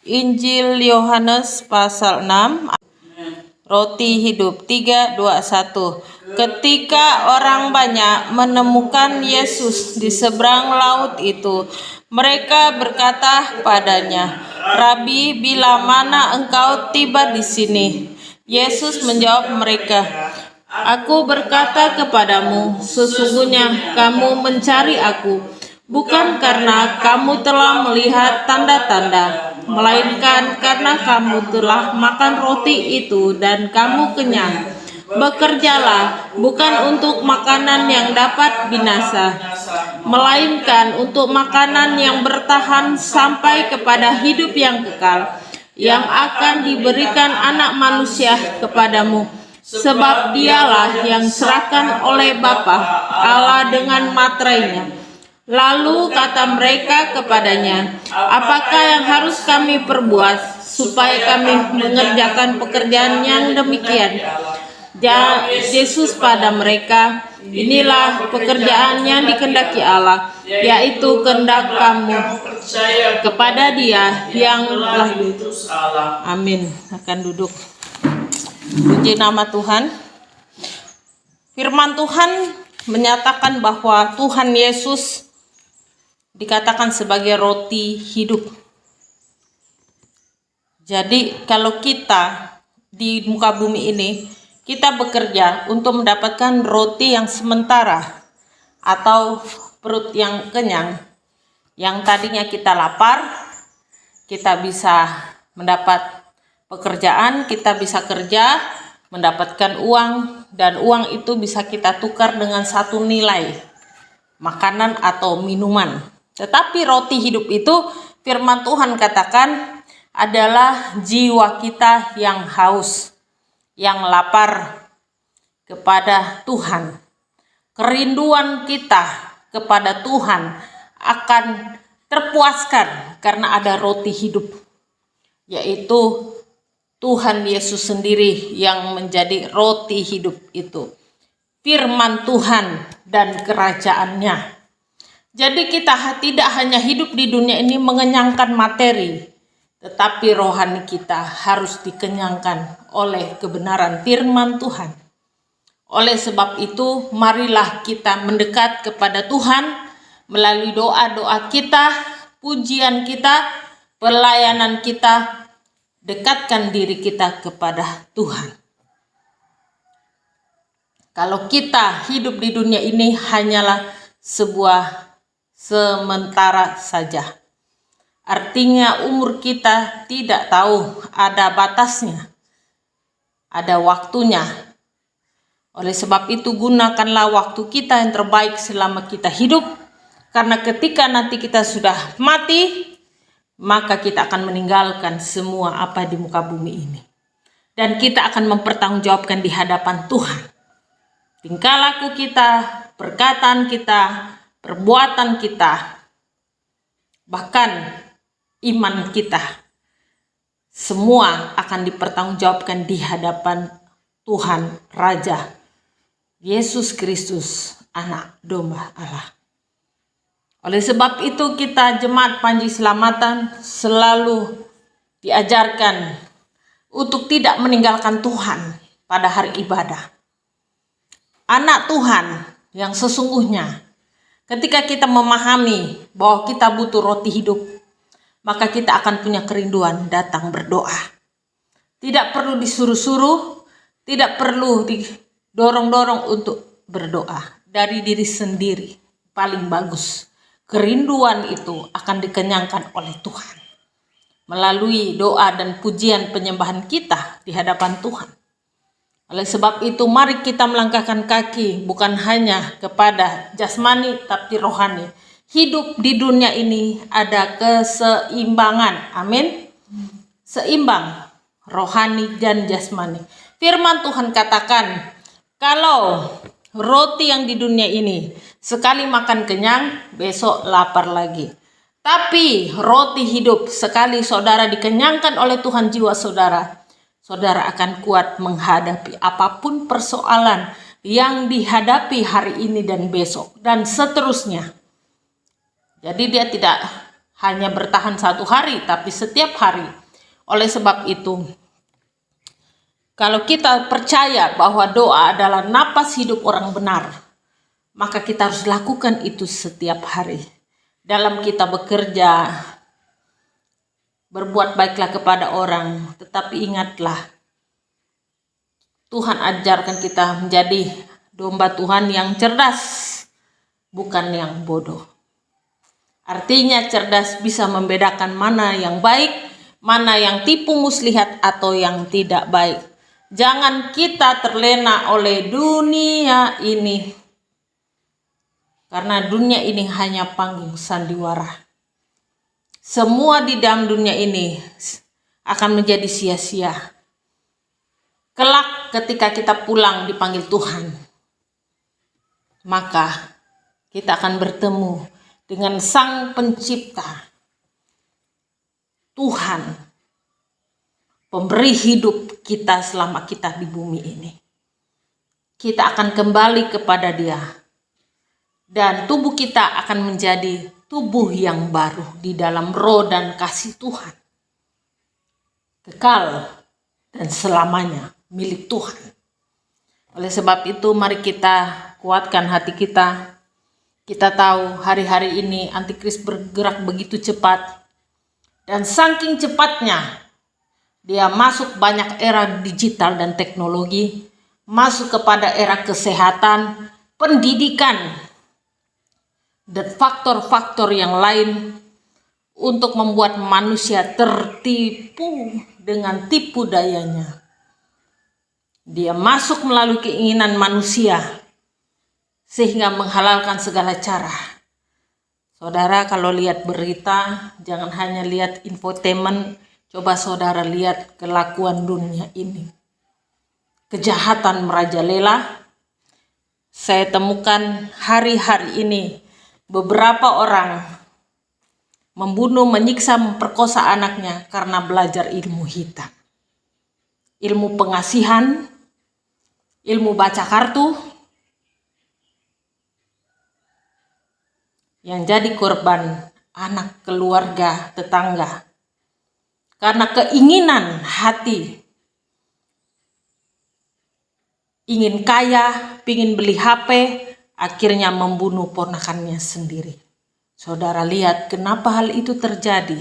Injil Yohanes pasal 6, roti hidup 3:21. Ketika orang banyak menemukan Yesus di seberang laut itu, mereka berkata padanya, "Rabi, bila mana engkau tiba di sini?" Yesus menjawab mereka, "Aku berkata kepadamu, sesungguhnya kamu mencari aku, bukan karena kamu telah melihat tanda-tanda, melainkan karena kamu telah makan roti itu dan kamu kenyang. Bekerjalah bukan untuk makanan yang dapat binasa, melainkan untuk makanan yang bertahan sampai kepada hidup yang kekal, yang akan diberikan Anak Manusia kepadamu. Sebab dialah yang serahkan oleh Bapa Allah dengan materainya." Lalu kata mereka kepadanya, "Apakah yang harus kami perbuat supaya kami mengerjakan pekerjaan yang demikian?" Yesus pada mereka, "Inilah pekerjaan yang dikehendaki Allah, yaitu kehendak kamu kepada Dia yang telah diutus Allah." Amin. Akan duduk. Puji nama Tuhan. Firman Tuhan menyatakan bahwa Tuhan Yesus dikatakan sebagai roti hidup. Jadi kalau kita di muka bumi ini, kita bekerja untuk mendapatkan roti yang sementara atau perut yang kenyang. Yang tadinya kita lapar, kita bisa mendapat pekerjaan, kita bisa kerja, mendapatkan uang, dan uang itu bisa kita tukar dengan satu nilai, makanan atau minuman. Tetapi roti hidup itu, firman Tuhan katakan, adalah jiwa kita yang haus, yang lapar kepada Tuhan. Kerinduan kita kepada Tuhan akan terpuaskan karena ada roti hidup, yaitu Tuhan Yesus sendiri yang menjadi roti hidup itu. Firman Tuhan dan kerajaannya. Jadi kita tidak hanya hidup di dunia ini mengenyangkan materi, tetapi rohani kita harus dikenyangkan oleh kebenaran firman Tuhan. Oleh sebab itu, marilah kita mendekat kepada Tuhan melalui doa-doa kita, pujian kita, pelayanan kita. Dekatkan diri kita kepada Tuhan. Kalau kita hidup di dunia ini hanyalah sebuah sementara saja. Artinya umur kita tidak tahu, ada batasnya, ada waktunya. Oleh sebab itu gunakanlah waktu kita yang terbaik selama kita hidup, karena ketika nanti kita sudah mati, maka kita akan meninggalkan semua apa di muka bumi ini. Dan kita akan mempertanggungjawabkan di hadapan Tuhan. Tingkah laku kita, perkataan kita, perbuatan kita, bahkan iman kita, semua akan dipertanggungjawabkan di hadapan Tuhan Raja Yesus Kristus, Anak Domba Allah. Oleh sebab itu kita jemaat Panji Selamatan selalu diajarkan untuk tidak meninggalkan Tuhan pada hari ibadah. Anak Tuhan yang sesungguhnya, ketika kita memahami bahwa kita butuh roti hidup, maka kita akan punya kerinduan datang berdoa. Tidak perlu disuruh-suruh, tidak perlu didorong-dorong untuk berdoa. Dari diri sendiri paling bagus. Kerinduan itu akan dikenyangkan oleh Tuhan melalui doa dan pujian penyembahan kita di hadapan Tuhan. Oleh sebab itu mari kita melangkahkan kaki bukan hanya kepada jasmani tapi rohani. Hidup di dunia ini ada keseimbangan. Amin. Seimbang rohani dan jasmani. Firman Tuhan katakan, kalau roti yang di dunia ini sekali makan kenyang, besok lapar lagi. Tapi roti hidup, sekali saudara dikenyangkan oleh Tuhan jiwa saudara, saudara akan kuat menghadapi apapun persoalan yang dihadapi hari ini dan besok dan seterusnya. Jadi dia tidak hanya bertahan 1 hari, tapi setiap hari. Oleh sebab itu, kalau kita percaya bahwa doa adalah napas hidup orang benar, maka kita harus lakukan itu setiap hari. Dalam kita bekerja, berbuat baiklah kepada orang, tetapi ingatlah, Tuhan ajarkan kita menjadi domba Tuhan yang cerdas, bukan yang bodoh. Artinya cerdas bisa membedakan mana yang baik, mana yang tipu muslihat atau yang tidak baik. Jangan kita terlena oleh dunia ini, karena dunia ini hanya panggung sandiwara. Semua di dalam dunia ini akan menjadi sia-sia. Kelak ketika kita pulang dipanggil Tuhan, maka kita akan bertemu dengan Sang Pencipta, Tuhan, pemberi hidup kita selama kita di bumi ini. Kita akan kembali kepada Dia, dan tubuh kita akan menjadi tubuh yang baru di dalam roh dan kasih Tuhan, kekal dan selamanya milik Tuhan. Oleh sebab itu, mari kita kuatkan hati kita. Kita tahu hari-hari ini antikris bergerak begitu cepat, dan saking cepatnya dia masuk banyak era digital dan teknologi, masuk kepada era kesehatan, pendidikan, dan faktor-faktor yang lain untuk membuat manusia tertipu dengan tipu dayanya. Dia masuk melalui keinginan manusia, sehingga menghalalkan segala cara. Saudara, kalau lihat berita, jangan hanya lihat infotainment, coba saudara lihat kelakuan dunia ini. Kejahatan merajalela. Saya temukan hari-hari ini beberapa orang membunuh, menyiksa, memperkosa anaknya karena belajar ilmu hitam. Ilmu pengasihan, ilmu baca kartu. Yang jadi korban anak, keluarga, tetangga, karena keinginan hati, ingin kaya, ingin beli HP, akhirnya membunuh ponakannya sendiri. Saudara lihat kenapa hal itu terjadi?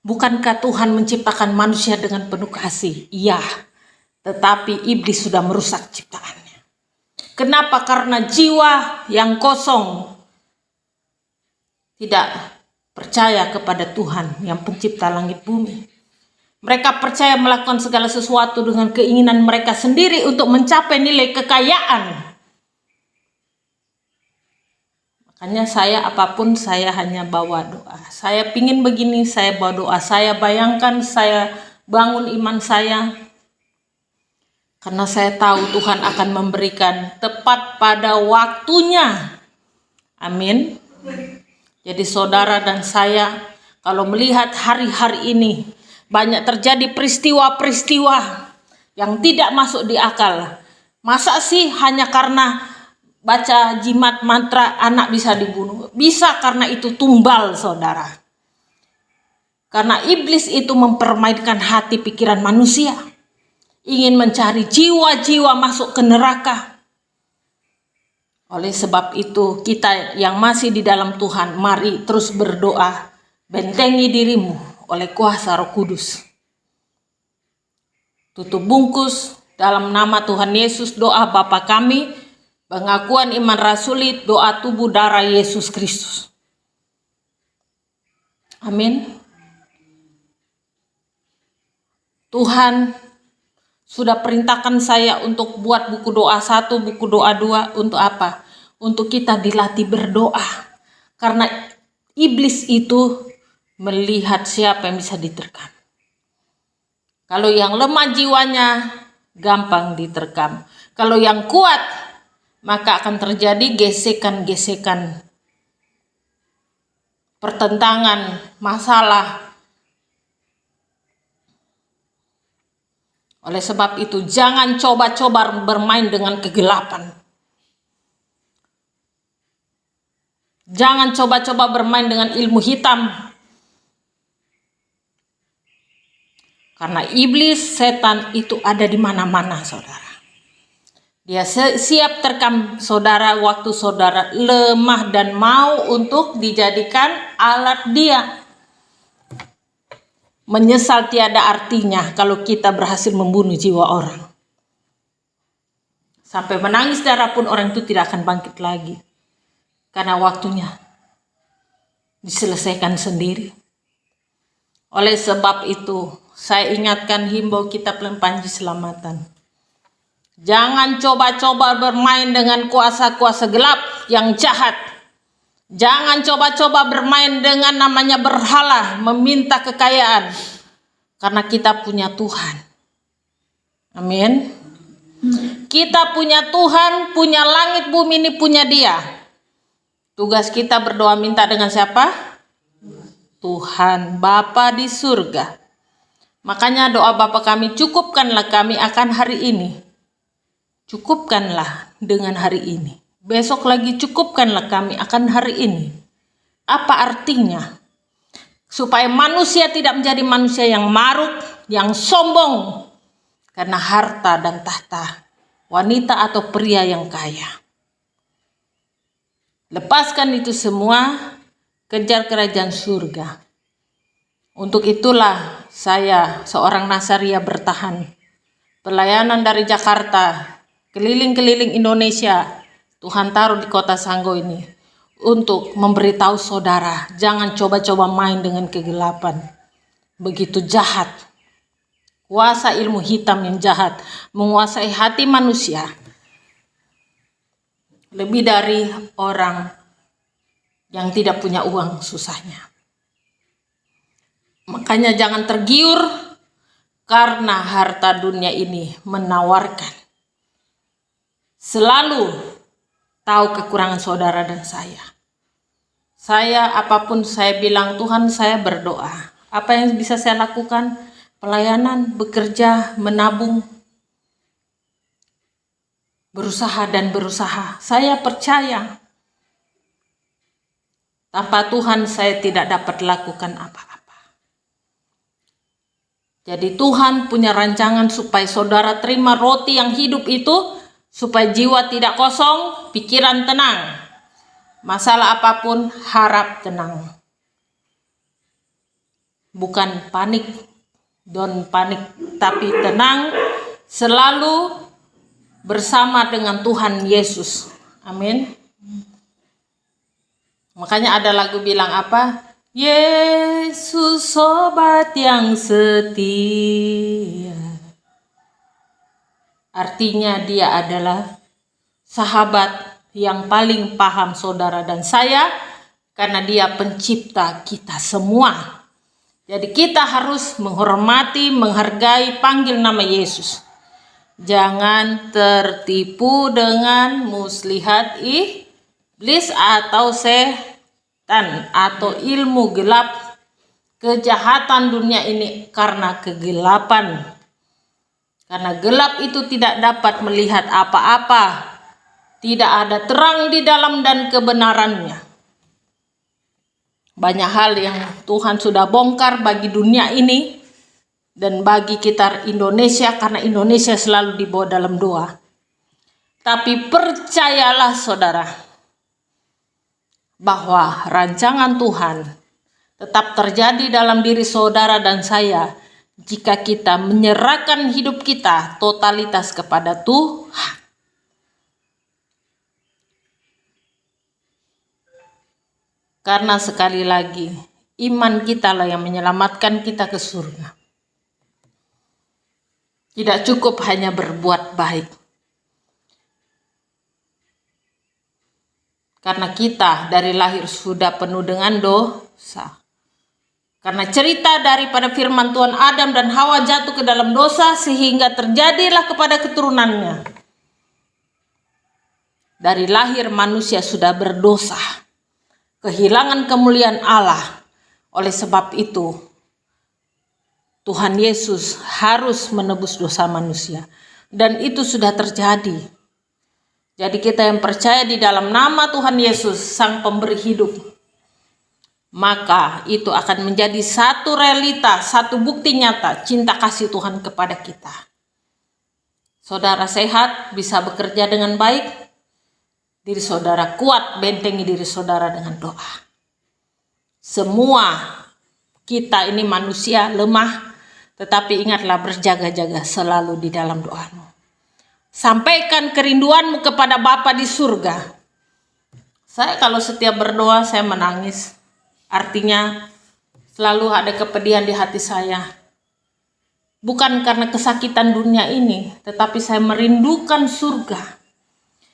Bukankah Tuhan menciptakan manusia dengan penuh kasih? Iya, tetapi iblis sudah merusak ciptaannya. Kenapa? Karena jiwa yang kosong, tidak percaya kepada Tuhan yang pencipta langit bumi. Mereka percaya melakukan segala sesuatu dengan keinginan mereka sendiri untuk mencapai nilai kekayaan. Makanya saya apapun saya hanya bawa doa. Saya pingin begini, saya bawa doa. Saya bayangkan, saya bangun iman saya. Karena saya tahu Tuhan akan memberikan tepat pada waktunya. Amin. Jadi saudara dan saya, kalau melihat hari-hari ini banyak terjadi peristiwa-peristiwa yang tidak masuk di akal. Masa sih hanya karena baca jimat mantra anak bisa dibunuh? Bisa, karena itu tumbal, saudara. Karena iblis itu mempermainkan hati pikiran manusia, ingin mencari jiwa-jiwa masuk ke neraka. Oleh sebab itu, kita yang masih di dalam Tuhan, mari terus berdoa, bentengi dirimu oleh kuasa Roh Kudus. Tutup bungkus dalam nama Tuhan Yesus, doa Bapa kami, pengakuan iman rasuli, doa tubuh darah Yesus Kristus. Amin. Tuhan sudah perintahkan saya untuk buat buku doa 1, buku doa 2. Untuk apa? Untuk kita dilatih berdoa. Karena iblis itu melihat siapa yang bisa diterkam. Kalau yang lemah jiwanya, gampang diterkam. Kalau yang kuat, maka akan terjadi gesekan-gesekan, pertentangan, masalah. Oleh sebab itu, jangan coba-coba bermain dengan kegelapan. Jangan coba-coba bermain dengan ilmu hitam. Karena iblis, setan itu ada di mana-mana, saudara. Dia siap terkam saudara waktu saudara lemah dan mau untuk dijadikan alat dia. Menyesal tiada artinya kalau kita berhasil membunuh jiwa orang. Sampai menangis darah pun orang itu tidak akan bangkit lagi. Karena waktunya diselesaikan sendiri. Oleh sebab itu, saya ingatkan himbau kita Panji Selamatan. Jangan coba-coba bermain dengan kuasa-kuasa gelap yang jahat. Jangan coba-coba bermain dengan namanya berhala, meminta kekayaan. Karena kita punya Tuhan. Amin. Kita punya Tuhan, punya langit bumi ini punya Dia. Tugas kita berdoa minta dengan siapa? Tuhan Bapa di surga. Makanya doa Bapa kami, cukupkanlah kami akan hari ini. Cukupkanlah dengan hari ini. Besok lagi cukupkanlah kami akan hari ini. Apa artinya? Supaya manusia tidak menjadi manusia yang maruk, yang sombong. Karena harta dan tahta, wanita atau pria yang kaya. Lepaskan itu semua, kejar kerajaan surga. Untuk itulah saya seorang Nasaria bertahan. Pelayanan dari Jakarta, keliling-keliling Indonesia, Tuhan taruh di kota Sanggo ini untuk memberitahu saudara, jangan coba-coba main dengan kegelapan. Begitu jahat. Kuasa ilmu hitam yang jahat menguasai hati manusia. Lebih dari orang yang tidak punya uang susahnya. Makanya jangan tergiur karena harta dunia ini menawarkan. Selalu tahu kekurangan saudara dan saya. Saya apapun saya bilang, Tuhan saya berdoa. Apa yang bisa saya lakukan? Pelayanan, bekerja, menabung, berusaha dan berusaha. Saya percaya tanpa Tuhan saya tidak dapat lakukan apa-apa. Jadi Tuhan punya rancangan supaya saudara terima roti yang hidup itu, supaya jiwa tidak kosong, pikiran tenang. Masalah apapun harap tenang. Bukan panik, don't panik, tapi tenang, selalu bersama dengan Tuhan Yesus. Amin. Makanya ada lagu bilang apa? Yesus sobat yang setia. Artinya dia adalah sahabat yang paling paham saudara dan saya, karena dia pencipta kita semua. Jadi kita harus menghormati, menghargai, panggil nama Yesus. Jangan tertipu dengan muslihat iblis atau setan atau ilmu gelap, kejahatan dunia ini, karena kegelapan. Karena gelap itu tidak dapat melihat apa-apa. Tidak ada terang di dalam dan kebenarannya. Banyak hal yang Tuhan sudah bongkar bagi dunia ini dan bagi kita Indonesia, karena Indonesia selalu dibawa dalam doa. Tapi percayalah saudara, bahwa rancangan Tuhan tetap terjadi dalam diri saudara dan saya jika kita menyerahkan hidup kita totalitas kepada Tuhan. Karena sekali lagi, iman kita lah yang menyelamatkan kita ke surga. Tidak cukup hanya berbuat baik. Karena kita dari lahir sudah penuh dengan dosa. Karena cerita daripada firman Tuhan, Adam dan Hawa jatuh ke dalam dosa sehingga terjadilah kepada keturunannya. Dari lahir manusia sudah berdosa. Kehilangan kemuliaan Allah. Oleh sebab itu, Tuhan Yesus harus menebus dosa manusia. Dan itu sudah terjadi. Jadi kita yang percaya di dalam nama Tuhan Yesus, Sang Pemberi Hidup, maka itu akan menjadi satu realita, satu bukti nyata cinta kasih Tuhan kepada kita. Saudara sehat, bisa bekerja dengan baik, diri saudara kuat, bentengi diri saudara dengan doa. Semua kita ini manusia lemah, tetapi ingatlah berjaga-jaga selalu di dalam doamu. Sampaikan kerinduanmu kepada Bapa di surga. Saya kalau setiap berdoa saya menangis. Artinya selalu ada kepedihan di hati saya. Bukan karena kesakitan dunia ini, tetapi saya merindukan surga.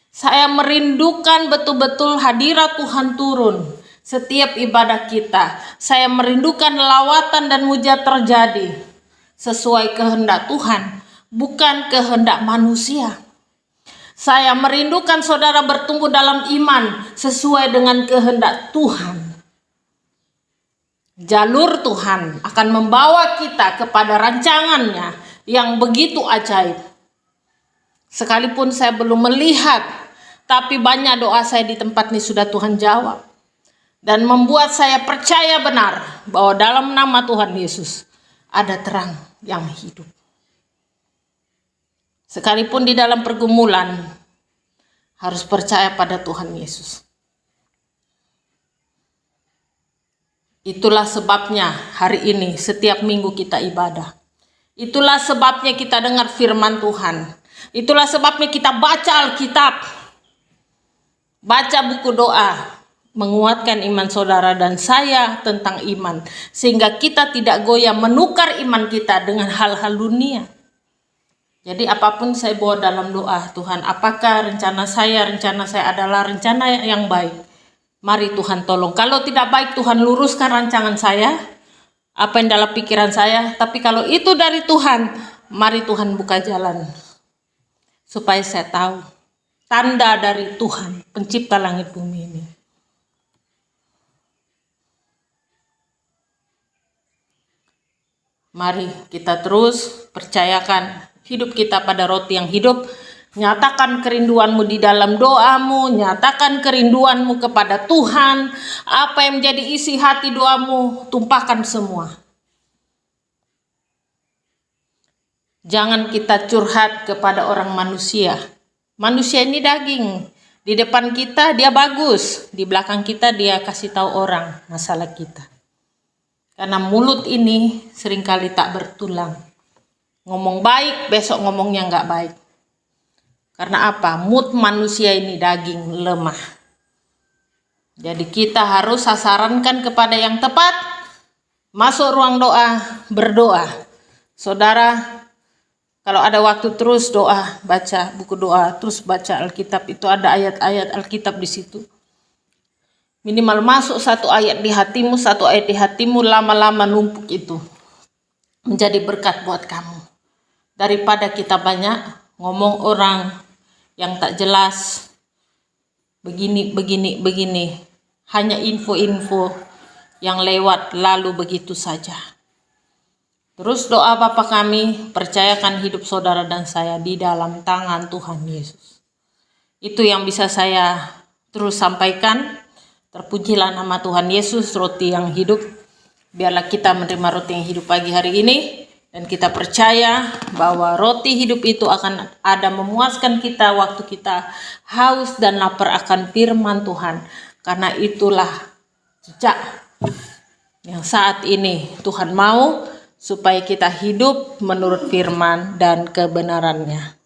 Saya merindukan betul-betul hadirat Tuhan turun setiap ibadah kita. Saya merindukan lawatan dan mujizat terjadi sesuai kehendak Tuhan, bukan kehendak manusia. Saya merindukan saudara bertumbuh dalam iman sesuai dengan kehendak Tuhan. Jalur Tuhan akan membawa kita kepada rancangannya yang begitu ajaib. Sekalipun saya belum melihat, tapi banyak doa saya di tempat ini sudah Tuhan jawab. Dan membuat saya percaya benar bahwa dalam nama Tuhan Yesus ada terang yang hidup. Sekalipun di dalam pergumulan, harus percaya pada Tuhan Yesus. Itulah sebabnya hari ini setiap minggu kita ibadah. Itulah sebabnya kita dengar firman Tuhan. Itulah sebabnya kita baca Alkitab. Baca buku doa, menguatkan iman saudara dan saya tentang iman. Sehingga kita tidak goyah menukar iman kita dengan hal-hal dunia. Jadi apapun saya bawa dalam doa, Tuhan, apakah rencana saya adalah rencana yang baik? Mari Tuhan tolong. Kalau tidak baik, Tuhan luruskan rancangan saya, apa yang dalam pikiran saya. Tapi kalau itu dari Tuhan, mari Tuhan buka jalan. Supaya saya tahu tanda dari Tuhan, pencipta langit bumi ini. Mari kita terus percayakan hidup kita pada roti yang hidup. Nyatakan kerinduanmu di dalam doamu, nyatakan kerinduanmu kepada Tuhan. Apa yang menjadi isi hati doamu, tumpahkan semua. Jangan kita curhat kepada orang manusia. Manusia ini daging. Di depan kita dia bagus, di belakang kita dia kasih tahu orang masalah kita. Karena mulut ini seringkali tak bertulang. Ngomong baik, besok ngomongnya nggak baik. Karena apa? Mood manusia ini daging lemah. Jadi kita harus sasarankan kepada yang tepat. Masuk ruang doa, berdoa. Saudara, kalau ada waktu terus doa, baca buku doa, terus baca Alkitab. Itu ada ayat-ayat Alkitab di situ. Minimal masuk satu ayat di hatimu, lama-lama numpuk itu. Menjadi berkat buat kamu. Daripada kita banyak ngomong orang yang tak jelas, begini. Hanya info-info yang lewat lalu begitu saja. Terus doa Bapa kami, percayakan hidup saudara dan saya di dalam tangan Tuhan Yesus. Itu yang bisa saya terus sampaikan. Terpujilah nama Tuhan Yesus, roti yang hidup. Biarlah kita menerima roti yang hidup pagi hari ini. Dan kita percaya bahwa roti hidup itu akan ada memuaskan kita waktu kita haus dan lapar akan firman Tuhan. Karena itulah jejak yang saat ini Tuhan mau supaya kita hidup menurut firman dan kebenarannya.